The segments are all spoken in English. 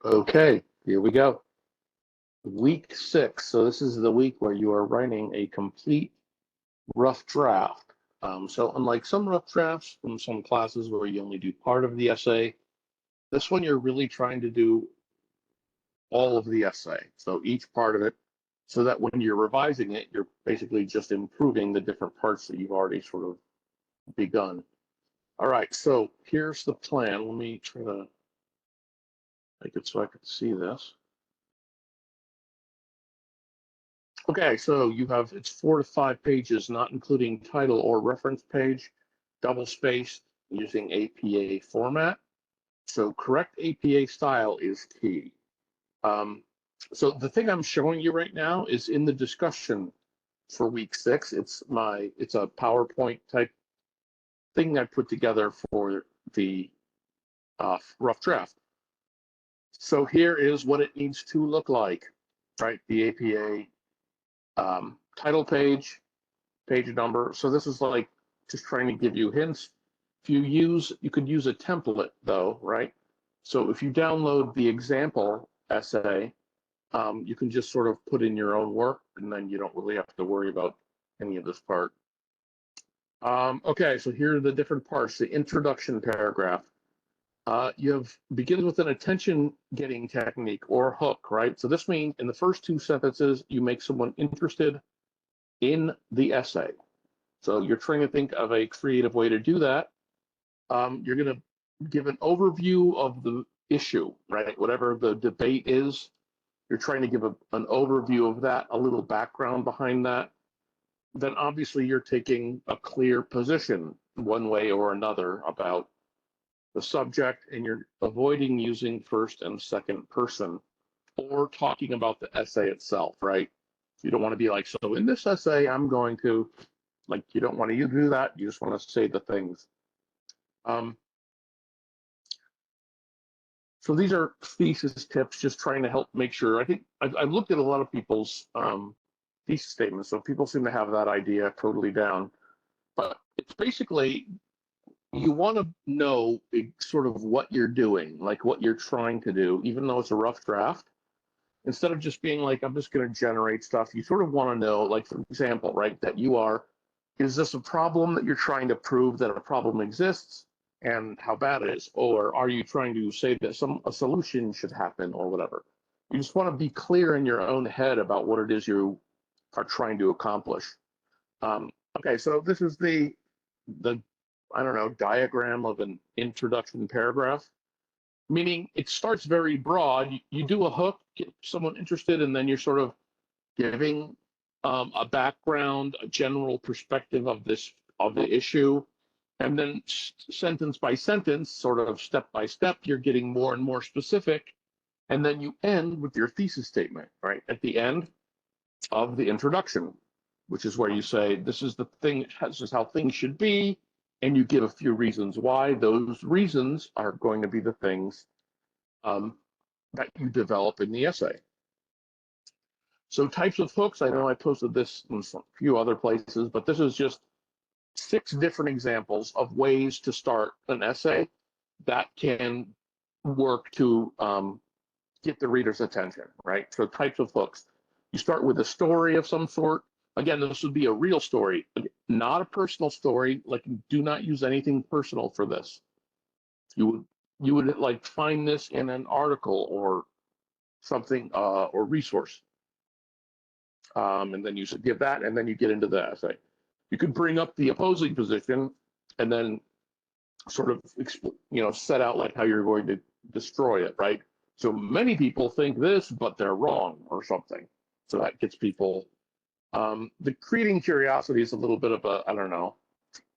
Okay, here we go. Week 6. So this is the week where you are writing a complete rough draft. So unlike some rough drafts from some classes where you only do part of the essay, this one you're really trying to do all of the essay. So each part of it, so that when you're revising it, you're basically just improving the different parts that you've already sort of begun. All right, so here's the plan. Let me try to make it so I can see this. Okay, so you have it's 4 to 5 pages, not including title or reference page, double spaced using APA format. So correct APA style is key. Um, so the thing I'm showing you right now is in the discussion for week 6. It's a PowerPoint type thing I put together for the rough draft. So here is what it needs to look like, right? The APA title page, page number. So this is like just trying to give you hints. If you could use a template though, right? So if you download the example essay, you can just sort of put in your own work, and then you don't really have to worry about any of this part. Okay, so here are the different parts. The introduction paragraph. Begins with an attention-getting technique or hook, right? So this means in the first 2 sentences, you make someone interested in the essay. So you're trying to think of a creative way to do that. You're going to give an overview of the issue, right? Whatever the debate is, you're trying to give an overview of that, a little background behind that. Then obviously you're taking a clear position one way or another about the subject, and you're avoiding using first and second person or talking about the essay itself, right? You don't want to be like, so in this essay, I'm going to, like, you don't want to do that. You just want to say the things. So these are thesis tips, just trying to help make sure. I think I've looked at a lot of people's thesis statements, so people seem to have that idea totally down. But it's basically, you want to know sort of what you're doing, like what you're trying to do, even though it's a rough draft. Instead of just being like, I'm just going to generate stuff, you sort of want to know, like, for example, right, that is this a problem that you're trying to prove that a problem exists and how bad it is? Or are you trying to say that a solution should happen or whatever? You just want to be clear in your own head about what it is you are trying to accomplish. Okay, so this is the I don't know, diagram of an introduction paragraph, meaning it starts very broad. You do a hook, get someone interested, and then you're sort of giving a background, a general perspective of the issue, and then sentence by sentence, sort of step by step, you're getting more and more specific, and then you end with your thesis statement, right, at the end of the introduction, which is where you say, this is the thing, this is how things should be, and you give a few reasons why. Those reasons are going to be the things that you develop in the essay. So types of hooks, I know I posted this in a few other places, but this is just 6 different examples of ways to start an essay that can work to get the reader's attention, right? So types of hooks. You start with a story of some sort. Again, this would be a real story, not a personal story. Like, do not use anything personal for this. You would like find this in an article or something or resource. And then you should give that, and then you get into the essay. You could bring up the opposing position and then sort of set out like how you're going to destroy it, right? So many people think this, but they're wrong or something. So that gets people. The creating curiosity is a little bit of a, I don't know,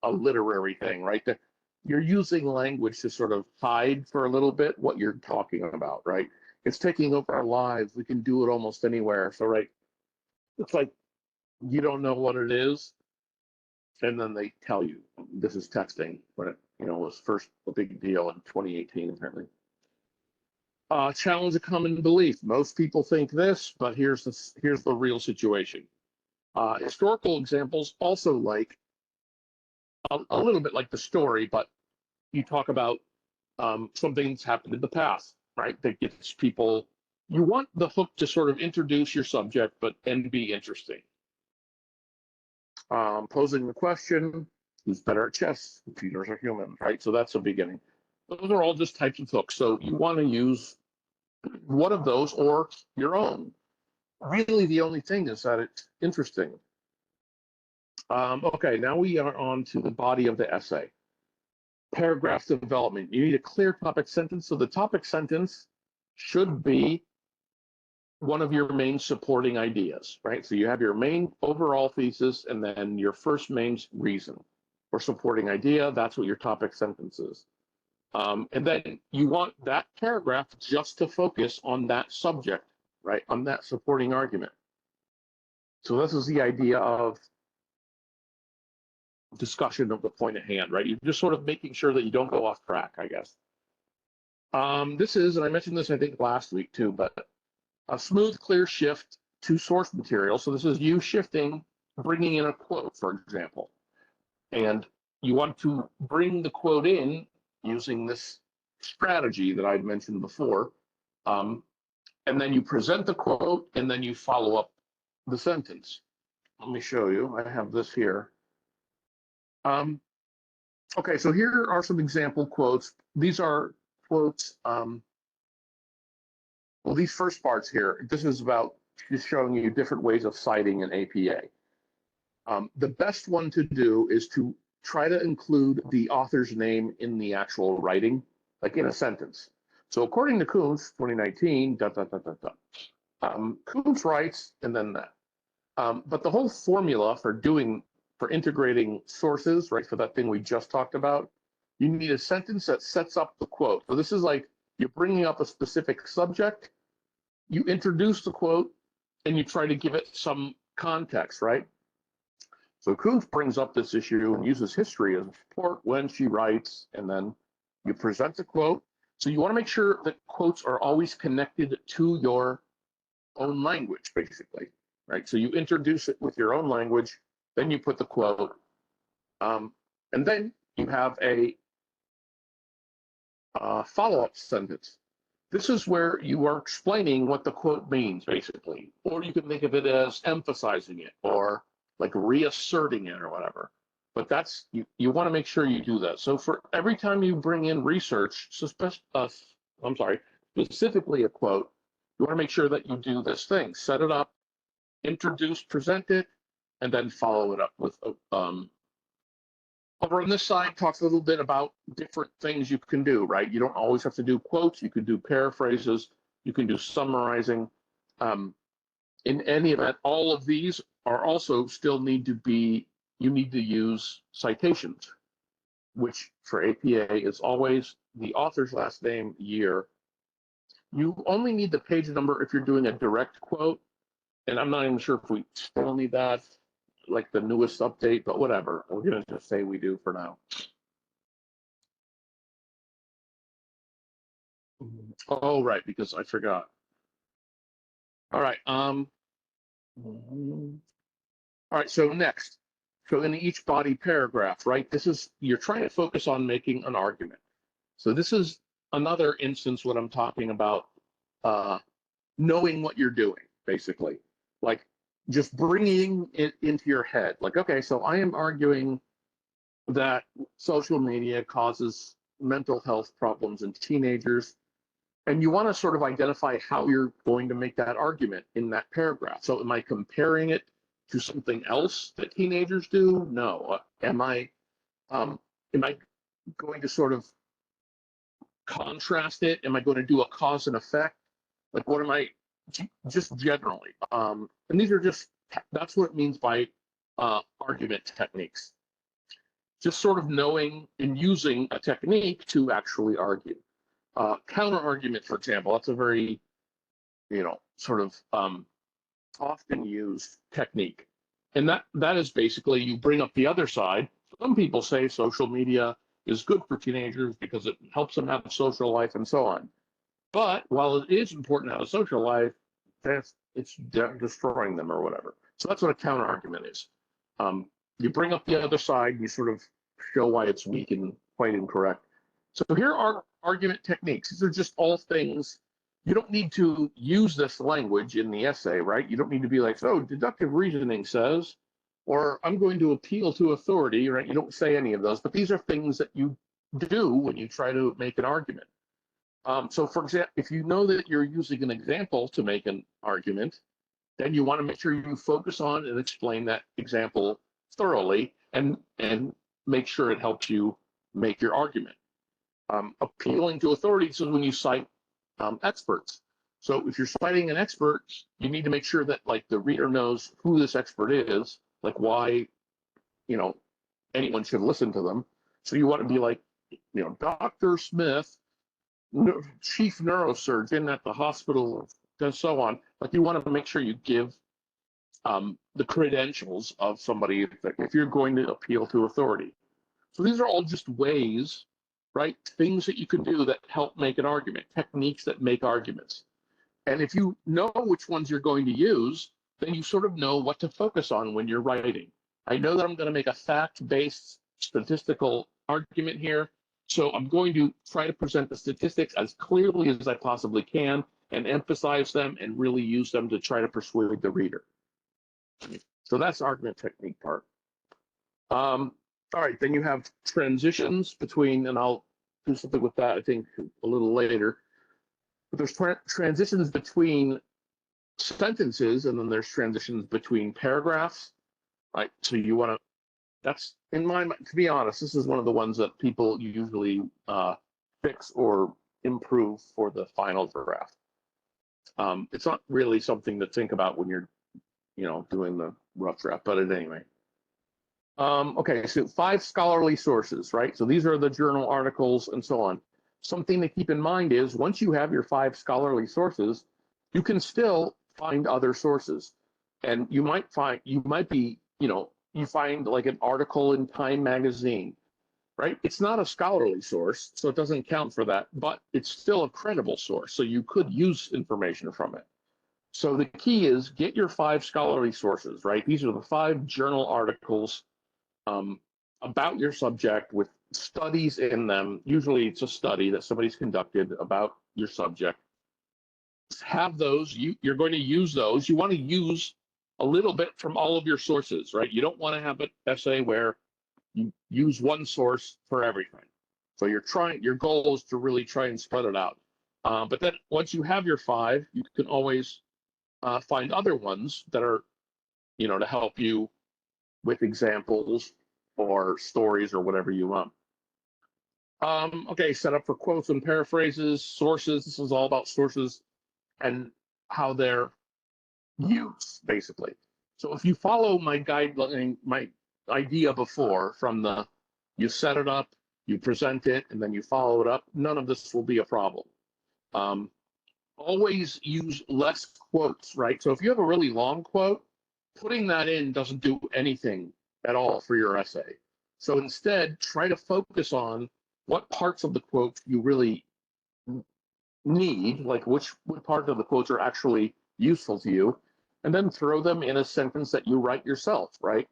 a literary thing, right? That you're using language to sort of hide for a little bit what you're talking about, right? It's taking over our lives. We can do it almost anywhere. So, right, it's like you don't know what it is, and then they tell you this is texting when it was first a big deal in 2018 apparently. Challenge a common belief. Most people think this, but here's the real situation. Historical examples also, like a little bit like the story, but you talk about something that's happened in the past. right? That gets people, you want the hook to sort of introduce your subject, but and be interesting. Posing the question, who's better at chess, computers or humans, right? So that's a beginning. Those are all just types of hooks. So you want to use one of those or your own. Really, the only thing is that it's interesting. Okay, now we are on to the body of the essay. Paragraph development. You need a clear topic sentence. So the topic sentence should be one of your main supporting ideas, right? So you have your main overall thesis and then your first main reason or supporting idea. That's what your topic sentence is. And then you want that paragraph just to focus on that subject, right? On that supporting argument. So this is the idea of discussion of the point at hand, right? You're just sort of making sure that you don't go off track, I guess. This is, and I mentioned this, I think, last week too, but a smooth, clear shift to source material. So this is you shifting, bringing in a quote, for example. And you want to bring the quote in using this strategy that I'd mentioned before. And then you present the quote and then you follow up the sentence. Let me show you. I have this here. Okay, so here are some example quotes. These are quotes. Well, these first parts here, this is about just showing you different ways of citing an APA. The best one to do is to try to include the author's name in the actual writing, like in a sentence. So according to Kuntz, 2019, Kuntz writes, and then that. But the whole formula for integrating sources, right, for that thing we just talked about, you need a sentence that sets up the quote. So this is like you're bringing up a specific subject, you introduce the quote, and you try to give it some context, right? So Kuntz brings up this issue and uses history as support when she writes, and then you present the quote. So you want to make sure that quotes are always connected to your own language, basically, right? So you introduce it with your own language, then you put the quote, and then you have a follow-up sentence. This is where you are explaining what the quote means, basically, or you can think of it as emphasizing it or like reasserting it or whatever. But that's you want to make sure you do that. So for every time you bring in research, specifically a quote, you want to make sure that you do this thing: set it up, introduce, present it, and then follow it up with. Over on this side, talks a little bit about different things you can do. Right, you don't always have to do quotes. You can do paraphrases. You can do summarizing. In any event, all of these are also still need to be. You need to use citations, which for APA is always the author's last name, year. You only need the page number if you're doing a direct quote, and I'm not even sure if we still need that, like the newest update, but whatever. We're going to just say we do for now. Oh, right, because I forgot. All right. All right, so next. So in each body paragraph, right, this is, you're trying to focus on making an argument. So this is another instance what I'm talking about, knowing what you're doing, basically. Like just bringing it into your head. Like, okay, so I am arguing that social media causes mental health problems in teenagers. And you want to sort of identify how you're going to make that argument in that paragraph. So am I comparing it to something else that teenagers do? No. Am I going to sort of contrast it? Am I going to do a cause and effect? Like, what am I, just generally? And these are just, that's what it means by argument techniques. Just sort of knowing and using a technique to actually argue. Counter argument, for example, that's a very, sort of often used technique. And that is basically you bring up the other side. Some people say social media is good for teenagers because it helps them have a social life and so on. But while it is important to have a social life, it's destroying them or whatever. So that's what a counter argument is. You bring up the other side, you sort of show why it's weak and quite incorrect. So here are argument techniques. These are just all things. You don't need to use this language in the essay, right? You don't need to be like, oh, deductive reasoning says, or I'm going to appeal to authority, right? You don't say any of those, but these are things that you do when you try to make an argument. So for example, if you know that you're using an example to make an argument, then you want to make sure you focus on and explain that example thoroughly and make sure it helps you make your argument. Appealing to authorities is when you cite experts. So if you're citing an expert, you need to make sure that like the reader knows who this expert is, like why, you know, anyone should listen to them. So you want to be like, you know, Dr. Smith, chief neurosurgeon at the hospital, and so on. Like you want to make sure you give the credentials of somebody if you're going to appeal to authority. So these are all just ways, right? Things that you can do that help make an argument, techniques that make arguments. And if you know which ones you're going to use, then you sort of know what to focus on when you're writing. I know that I'm going to make a fact-based statistical argument here, so I'm going to try to present the statistics as clearly as I possibly can and emphasize them and really use them to try to persuade the reader. So that's argument technique part. All right, then you have transitions between, and I'll do something with that, I think, a little later. But there's transitions between sentences, and then there's transitions between paragraphs, right? So you want to, that's, in my mind, to be honest, this is one of the ones that people usually fix or improve for the final draft. It's not really something to think about when you're, you know, doing the rough draft, but anyway. Okay, so 5 scholarly sources, right? So these are the journal articles and so on. Something to keep in mind is once you have your 5 scholarly sources, you can still find other sources. And you might be, you know, you find like an article in Time magazine, right? It's not a scholarly source, so it doesn't count for that, but it's still a credible source. So you could use information from it. So the key is get your 5 scholarly sources, right? These are the 5 journal articles about your subject with studies in them. Usually it's a study that somebody's conducted about your subject. Have those, you're going to use those. You want to use a little bit from all of your sources, right? You don't want to have an essay where you use one source for everything. So your goal is to really try and spread it out. But then once you have your 5, you can always find other ones that are, you know, to help you with examples or stories or whatever you want. Okay, set up for quotes and paraphrases, sources. This is all about sources and how they're used, basically. So if you follow my guideline, my idea before from the, you set it up, you present it, and then you follow it up, none of this will be a problem. Always use less quotes, right? So if you have a really long quote, putting that in doesn't do anything at all for your essay. So instead, try to focus on what parts of the quote you really need, like what part of the quotes are actually useful to you, and then throw them in a sentence that you write yourself, right?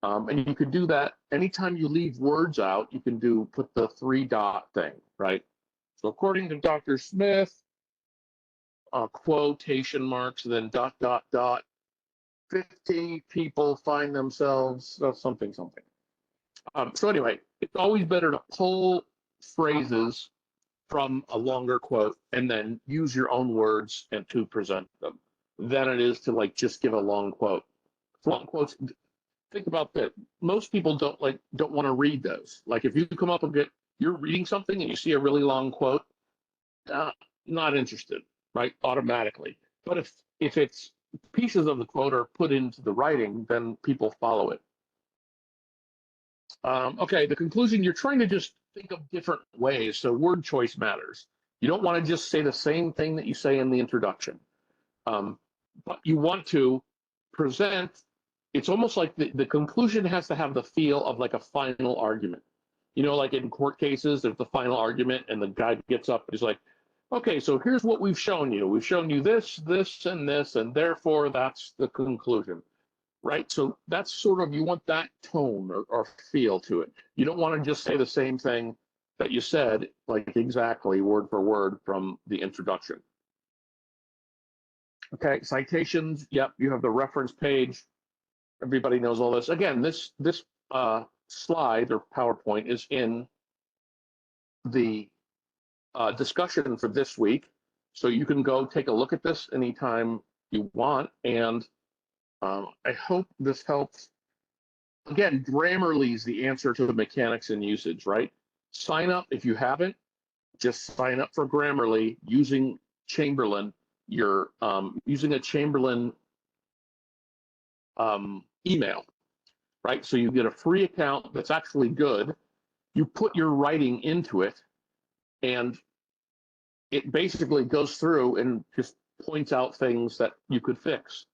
And you could do that anytime you leave words out. You can put the 3-dot thing, right? So according to Dr. Smith, quotation marks, then ... 50 people find themselves something. So anyway, it's always better to pull phrases from a longer quote and then use your own words and to present them than it is to like just give a long quote. Long quotes, think about that. Most people don't want to read those. Like if you come up and you're reading something and you see a really long quote, not interested, right? Automatically. But if it's pieces of the quote are put into the writing, then people follow it. Okay, the conclusion, you're trying to just think of different ways, so word choice matters. You don't want to just say the same thing that you say in the introduction, but you want to present, it's almost like the conclusion has to have the feel of like a final argument. You know, like in court cases, there's the final argument and the guy gets up and he's like, okay, so here's what we've shown you. We've shown you this, this, and this, and therefore that's the conclusion, right? So that's sort of, you want that tone or feel to it. You don't want to just say the same thing that you said, like exactly word for word from the introduction. Okay, citations. Yep, you have the reference page. Everybody knows all this. Again, this slide or PowerPoint is in the discussion for this week, so you can go take a look at this anytime you want. And I hope this helps. Again, Grammarly is the answer to the mechanics and usage, right? Sign up if you haven't. Just sign up for Grammarly using Chamberlain. You're using a Chamberlain email, right? So you get a free account that's actually good. You put your writing into it, and it basically goes through and just points out things that you could fix.